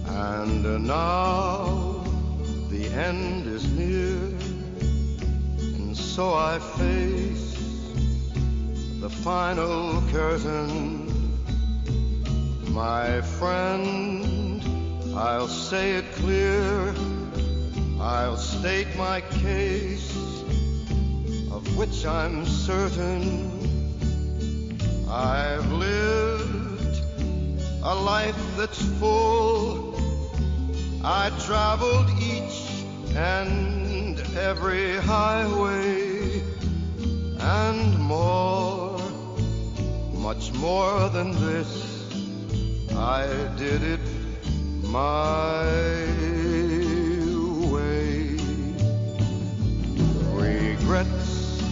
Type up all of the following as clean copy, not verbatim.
And now the end is near, and so I face the final curtain. My friend, I'll say it clear, I'll state my case, of which I'm certain. I've lived a life that's full. I traveled each and every highway, and more, much more than this, I did it my way. Regrets,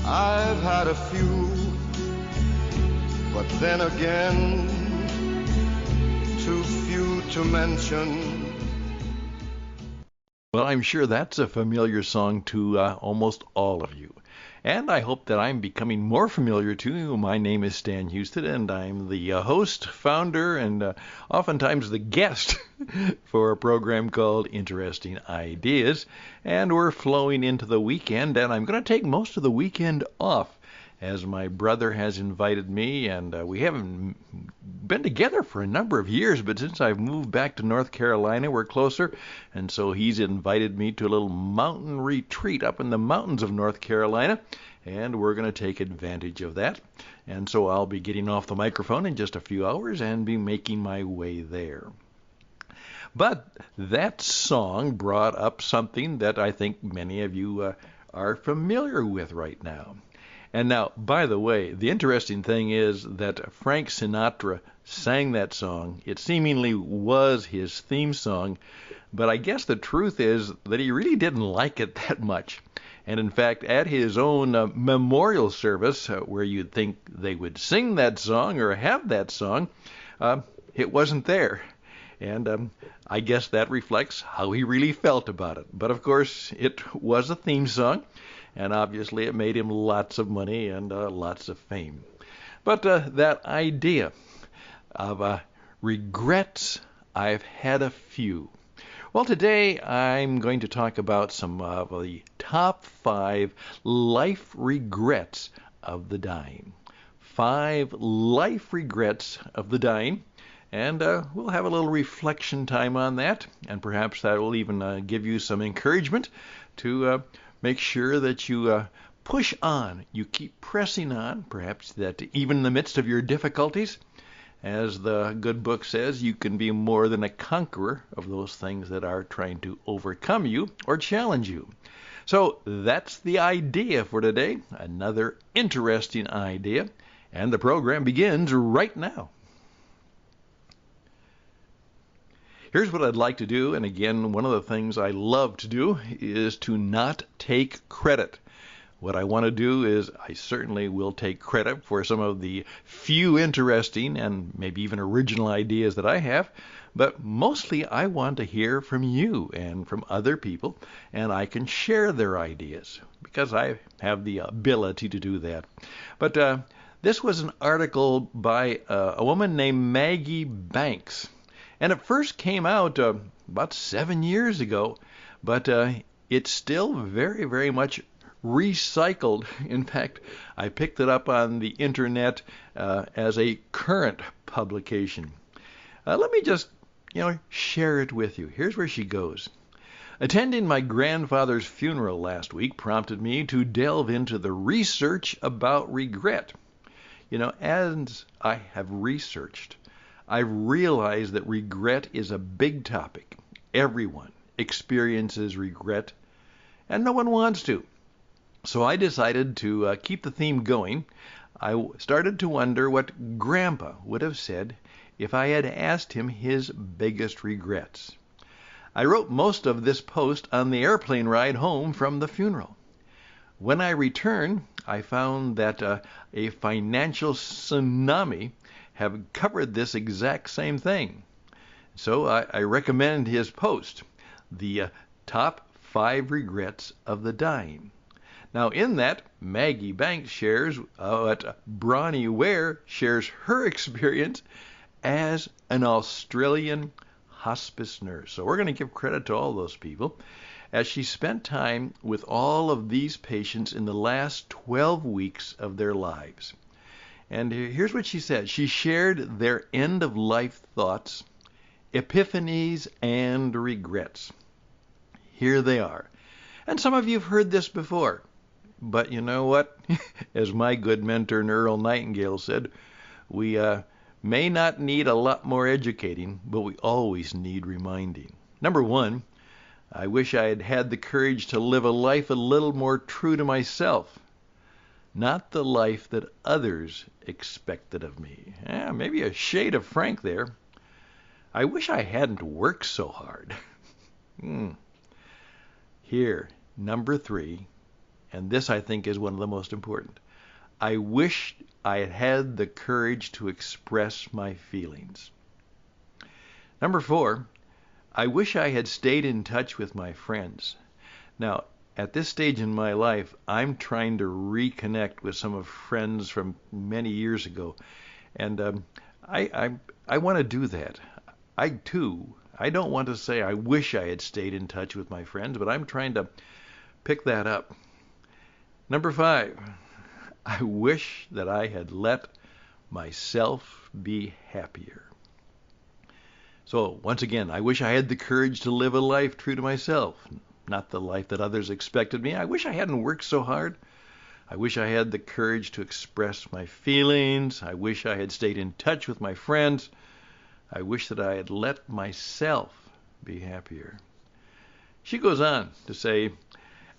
I've had a few, but then again, too few to mention. Well, I'm sure that's a familiar song to almost all of you. And I hope that I'm becoming more familiar to you. My name is Stan Houston, and I'm the host, founder, and oftentimes the guest for a program called Interesting Ideas. And we're flowing into the weekend, and I'm going to take most of the weekend off, as my brother has invited me, and we haven't been together for a number of years, but since I've moved back to North Carolina, we're closer, and so he's invited me to a little mountain retreat up in the mountains of North Carolina, and we're going to take advantage of that. And so I'll be getting off the microphone in just a few hours and be making my way there. But that song brought up something that I think many of you are familiar with right now. And now, by the way, the interesting thing is that Frank Sinatra sang that song. It seemingly was his theme song, but I guess the truth is that he really didn't like it that much. And in fact, at his own memorial service, where you'd think they would sing that song or have that song, it wasn't there. And I guess that reflects how he really felt about it. But of course, it was a theme song. And obviously it made him lots of money and lots of fame. But that idea of regrets, I've had a few. Well, today I'm going to talk about some of the top 5 life regrets of the dying. 5 life regrets of the dying. And we'll have a little reflection time on that. And perhaps that will even give you some encouragement to make sure that you push on, you keep pressing on, perhaps that even in the midst of your difficulties, as the good book says, you can be more than a conqueror of those things that are trying to overcome you or challenge you. So that's the idea for today, another interesting idea, and the program begins right now. Here's what I'd like to do, and again, one of the things I love to do is to not take credit. What I want to do is I certainly will take credit for some of the few interesting and maybe even original ideas that I have, but mostly I want to hear from you and from other people, and I can share their ideas because I have the ability to do that. But this was an article by a woman named Maggie Banks. And it first came out about 7 years ago, but it's still very, very much recycled. In fact, I picked it up on the internet as a current publication. Let me just, share it with you. Here's where she goes. Attending my grandfather's funeral last week prompted me to delve into the research about regret. As I have researched, I realize that regret is a big topic. Everyone experiences regret, and no one wants to. So I decided to keep the theme going. I started to wonder what Grandpa would have said if I had asked him his biggest regrets. I wrote most of this post on the airplane ride home from the funeral. When I returned, I found that a financial tsunami have covered this exact same thing. So I recommend his post, the top 5 regrets of the dying. Now in that, Maggie Banks shares what Bronnie Ware shares her experience as an Australian hospice nurse. So we're going to give credit to all those people, as she spent time with all of these patients in the last 12 weeks of their lives. And here's what she said. She shared their end-of-life thoughts, epiphanies, and regrets. Here they are. And some of you have heard this before. But you know what? As my good mentor Earl Nightingale said, we may not need a lot more educating, but we always need reminding. Number 1, I wish I had had the courage to live a life a little more true to myself, not the life that others expected of me. Maybe a shade of Frank there. I wish I hadn't worked so hard. Here, number 3, and this I think is one of the most important. I wish I had had the courage to express my feelings. Number 4, I wish I had stayed in touch with my friends. Now, at this stage in my life, I'm trying to reconnect with some of friends from many years ago, and I want to do that. I don't want to say I wish I had stayed in touch with my friends, but I'm trying to pick that up. Number 5, I wish that I had let myself be happier. So once again, I wish I had the courage to live a life true to myself, not the life that others expected me. I wish I hadn't worked so hard. I wish I had the courage to express my feelings. I wish I had stayed in touch with my friends. I wish that I had let myself be happier. She goes on to say,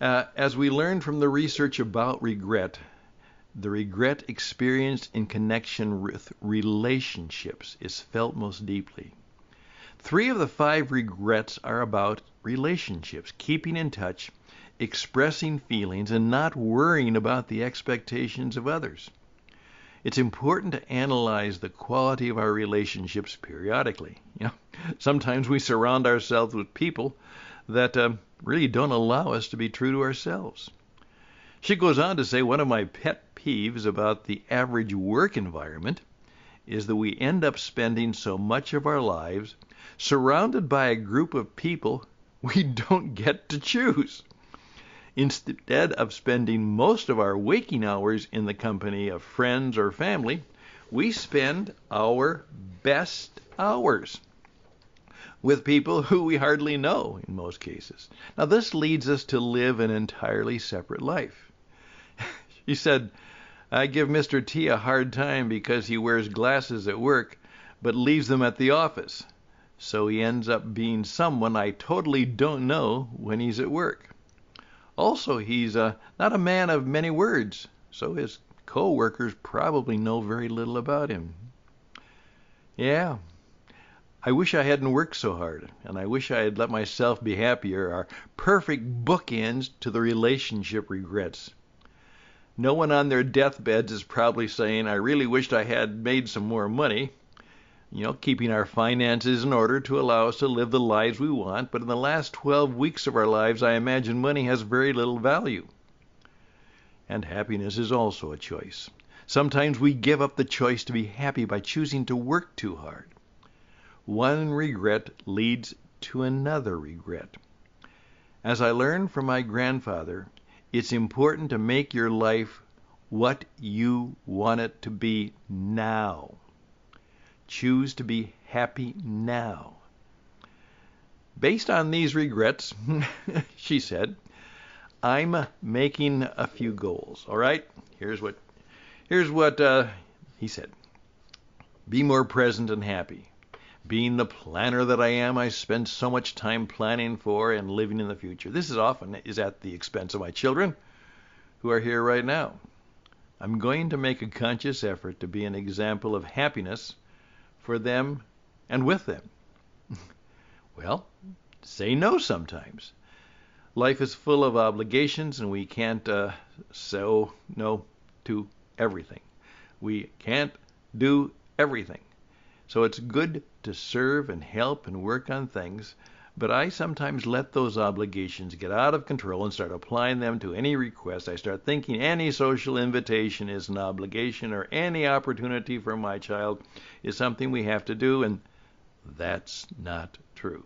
as we learned from the research about regret, the regret experienced in connection with relationships is felt most deeply. 3 of the 5 regrets are about relationships, keeping in touch, expressing feelings, and not worrying about the expectations of others. It's important to analyze the quality of our relationships periodically. Sometimes we surround ourselves with people that really don't allow us to be true to ourselves. She goes on to say, one of my pet peeves about the average work environment is that we end up spending so much of our lives surrounded by a group of people we don't get to choose. Instead of spending most of our waking hours in the company of friends or family, we spend our best hours with people who we hardly know in most cases. Now this leads us to live an entirely separate life. She said, I give Mr. T a hard time because he wears glasses at work but leaves them at the office. So he ends up being someone I totally don't know when he's at work. Also, he's not a man of many words, so his co-workers probably know very little about him. Yeah, I wish I hadn't worked so hard, and I wish I had let myself be happier, are perfect bookends to the relationship regrets. No one on their deathbeds is probably saying, I really wished I had made some more money. Keeping our finances in order to allow us to live the lives we want, but in the last 12 weeks of our lives, I imagine money has very little value. And happiness is also a choice. Sometimes we give up the choice to be happy by choosing to work too hard. One regret leads to another regret. As I learned from my grandfather, it's important to make your life what you want it to be now. Choose to be happy now. Based on these regrets, she said, I'm making a few goals. All right? Here's what he said. Be more present and happy. Being the planner that I am, I spend so much time planning for and living in the future. This is often at the expense of my children, who are here right now. I'm going to make a conscious effort to be an example of happiness for them and with them. Well, say no sometimes. Life is full of obligations, and we can't say no to everything. We can't do everything. So it's good to serve and help and work on things, but I sometimes let those obligations get out of control and start applying them to any request. I start thinking any social invitation is an obligation, or any opportunity for my child is something we have to do, and that's not true.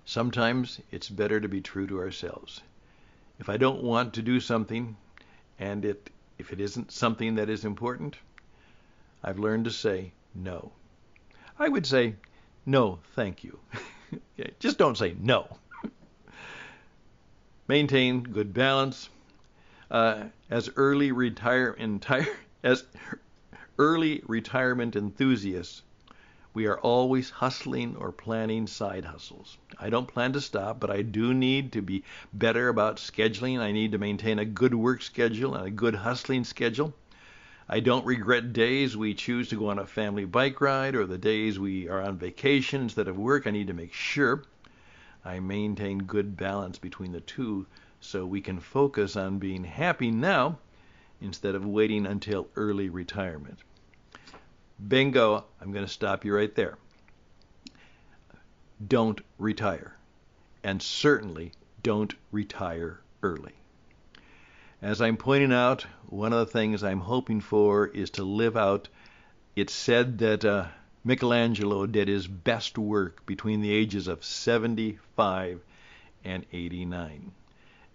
Sometimes it's better to be true to ourselves. If I don't want to do something, and if it isn't something that is important, I've learned to say no. I would say, no, thank you. Okay, just don't say no. Maintain good balance. As early retirement enthusiasts, we are always hustling or planning side hustles. I don't plan to stop, but I do need to be better about scheduling. I need to maintain a good work schedule and a good hustling schedule. I don't regret days we choose to go on a family bike ride, or the days we are on vacation instead of work. I need to make sure I maintain good balance between the two so we can focus on being happy now instead of waiting until early retirement. Bingo, I'm going to stop you right there. Don't retire, and certainly don't retire early. As I'm pointing out, one of the things I'm hoping for is to live out. It's said that Michelangelo did his best work between the ages of 75 and 89.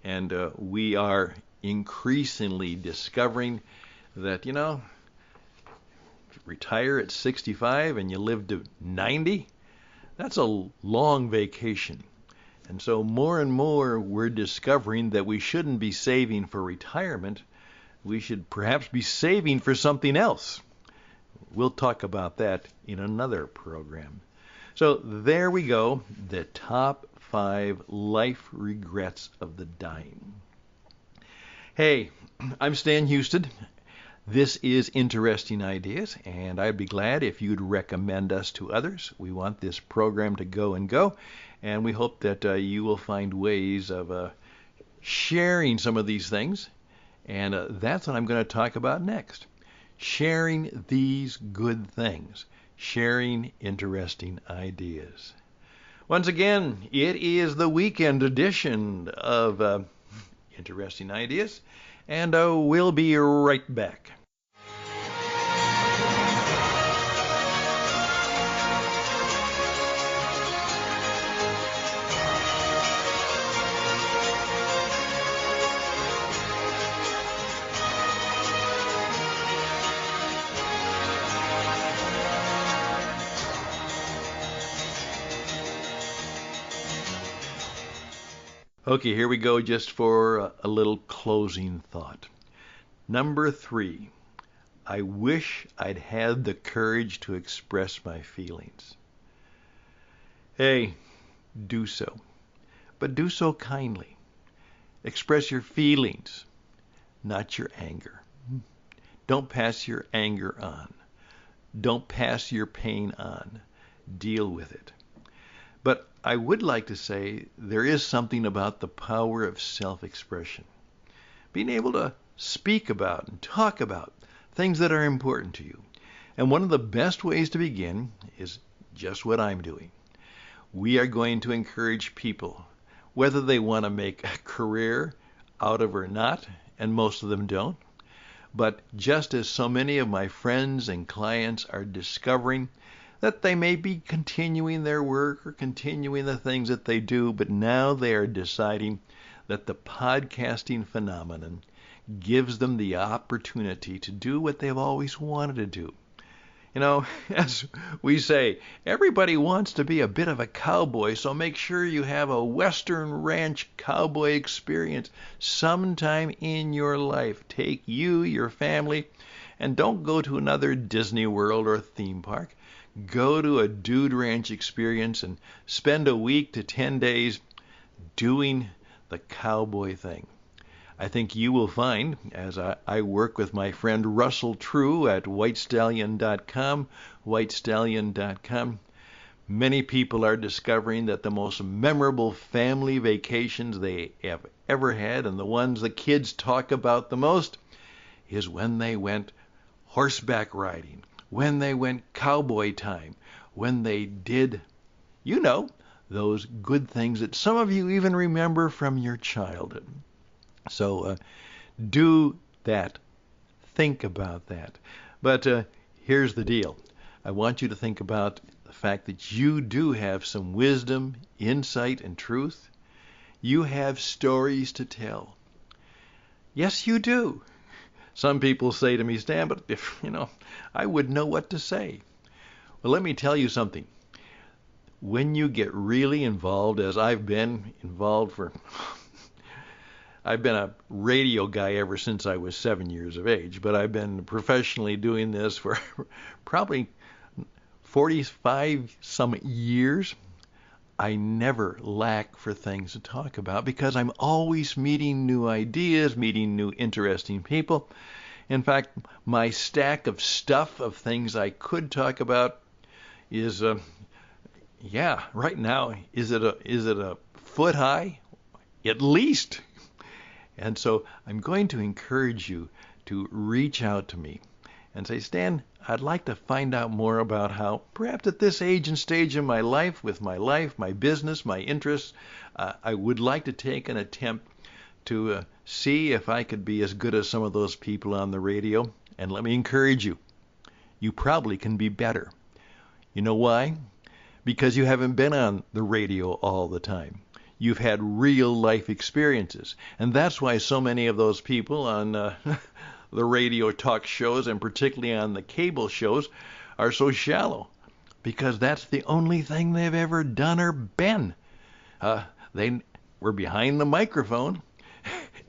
And we are increasingly discovering that, retire at 65 and you live to 90, that's a long vacation. And so more and more we're discovering that we shouldn't be saving for retirement. We should perhaps be saving for something else. We'll talk about that in another program. So there we go, the top 5 life regrets of the dying. Hey, I'm Stan Houston. This is Interesting Ideas, and I'd be glad if you'd recommend us to others. We want this program to go and go, and we hope that you will find ways of sharing some of these things, and that's what I'm going to talk about next. Sharing these good things, sharing interesting ideas. Once again, it is the weekend edition of Interesting Ideas, and we'll be right back. Okay, here we go just for a little closing thought. Number 3, I wish I'd had the courage to express my feelings. Hey, do so, but do so kindly. Express your feelings, not your anger. Don't pass your anger on. Don't pass your pain on. Deal with it. But I would like to say there is something about the power of self-expression. Being able to speak about and talk about things that are important to you. And one of the best ways to begin is just what I'm doing. We are going to encourage people, whether they want to make a career out of or not, and most of them don't. But just as so many of my friends and clients are discovering that they may be continuing their work or continuing the things that they do, but now they are deciding that the podcasting phenomenon gives them the opportunity to do what they've always wanted to do. As we say, everybody wants to be a bit of a cowboy, so make sure you have a Western ranch cowboy experience sometime in your life. Take you, your family, and don't go to another Disney World or theme park. Go to a dude ranch experience and spend a week to 10 days doing the cowboy thing. I think you will find, as I work with my friend Russell True at whitestallion.com, Many people are discovering that the most memorable family vacations they have ever had, and the ones the kids talk about the most, is when they went horseback riding, when they went cowboy time, when they did, those good things that some of you even remember from your childhood. So do that. Think about that. But here's the deal. I want you to think about the fact that you do have some wisdom, insight, and truth. You have stories to tell. Yes, you do. Some people say to me, Stan, but if, I wouldn't know what to say. Well, let me tell you something. When you get really involved, as I've been involved I've been a radio guy ever since I was 7 years of age, but I've been professionally doing this for probably 45 some years. I never lack for things to talk about because I'm always meeting new ideas, meeting new interesting people. In fact, my stack of stuff of things I could talk about is, right now, is it a foot high? At least. And so I'm going to encourage you to reach out to me and say, Stan, I'd like to find out more about how, perhaps at this age and stage in my life, with my life, my business, my interests, I would like to take an attempt to see if I could be as good as some of those people on the radio. And let me encourage you, you probably can be better. You know why? Because you haven't been on the radio all the time. You've had real life experiences. And that's why so many of those people on the radio talk shows, and particularly on the cable shows, are so shallow. Because that's the only thing they've ever done or been. They were behind the microphone.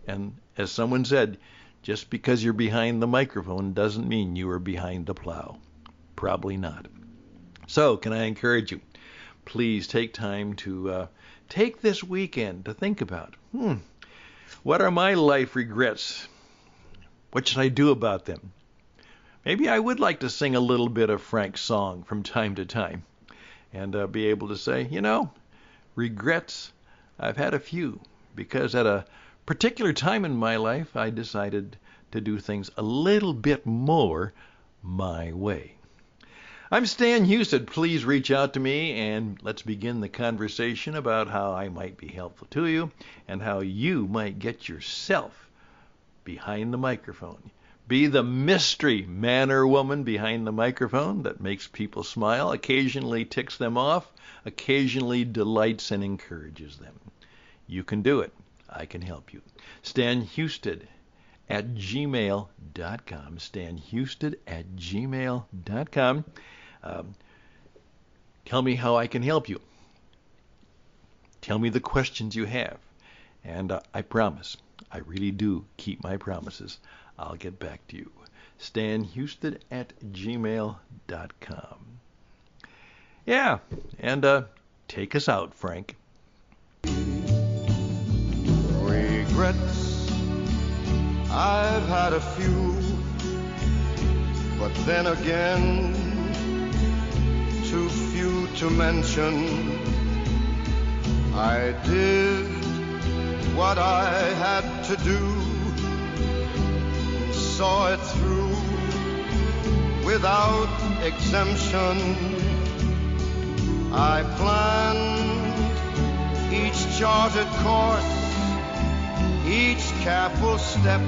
And as someone said, just because you're behind the microphone doesn't mean you are behind the plow. Probably not. So, can I encourage you? Please take time to take this weekend to think about, what are my life regrets? What should I do about them? Maybe I would like to sing a little bit of Frank's song from time to time and be able to say, regrets, I've had a few, because at a particular time in my life, I decided to do things a little bit more my way. I'm Stan Houston. Please reach out to me and let's begin the conversation about how I might be helpful to you and how you might get yourself behind the microphone. Be the mystery man or woman behind the microphone that makes people smile, occasionally ticks them off, occasionally delights and encourages them. You can do it. I can help you. StanHouston@gmail.com. StanHouston@gmail.com. Tell me how I can help you. Tell me the questions you have. And I promise, I really do keep my promises. I'll get back to you. StanHouston@gmail.com. Yeah, and take us out, Frank. Regrets, I've had a few, but then again, too few to mention. I did what I had to do, saw it through without exemption. I planned each charted course, each careful step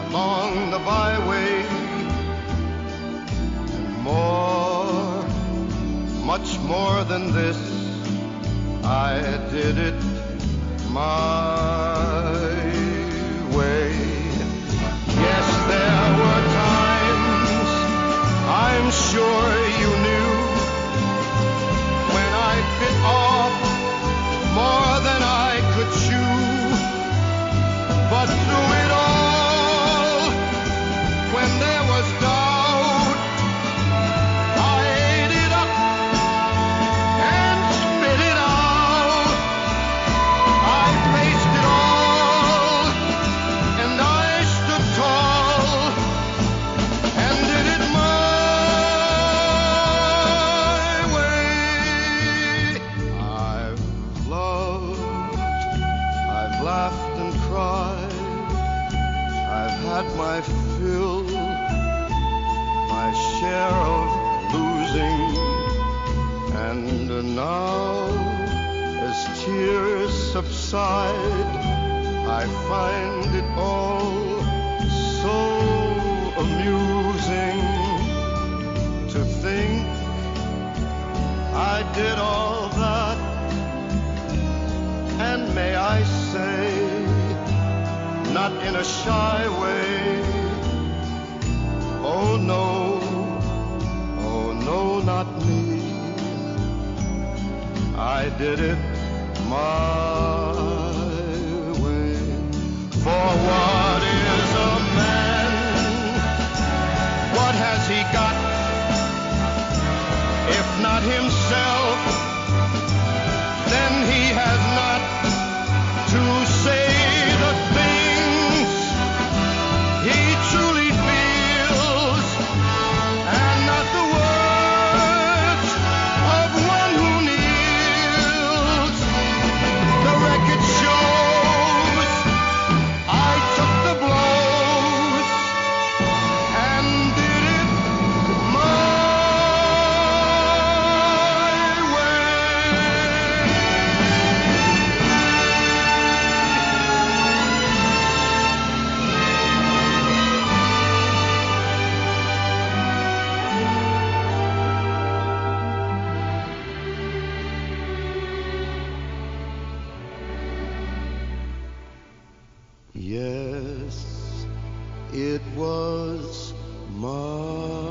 along the byway, and more, much more than this, I did it my way. Yes, there were times, I'm sure you knew, when I bit off more than I could chew. But through it all, when there was doubt, I ate it up and spit it out. I faced it all. side. I find it all so amusing to think I did all that, and may I say, not in a shy way, oh no, not me. I did it my way. For what is a man? What has he got? If not himself, then he has not to say the things he truly feels, and not the words of one who kneels. The record shows I took the blows and did it my Yes, it was my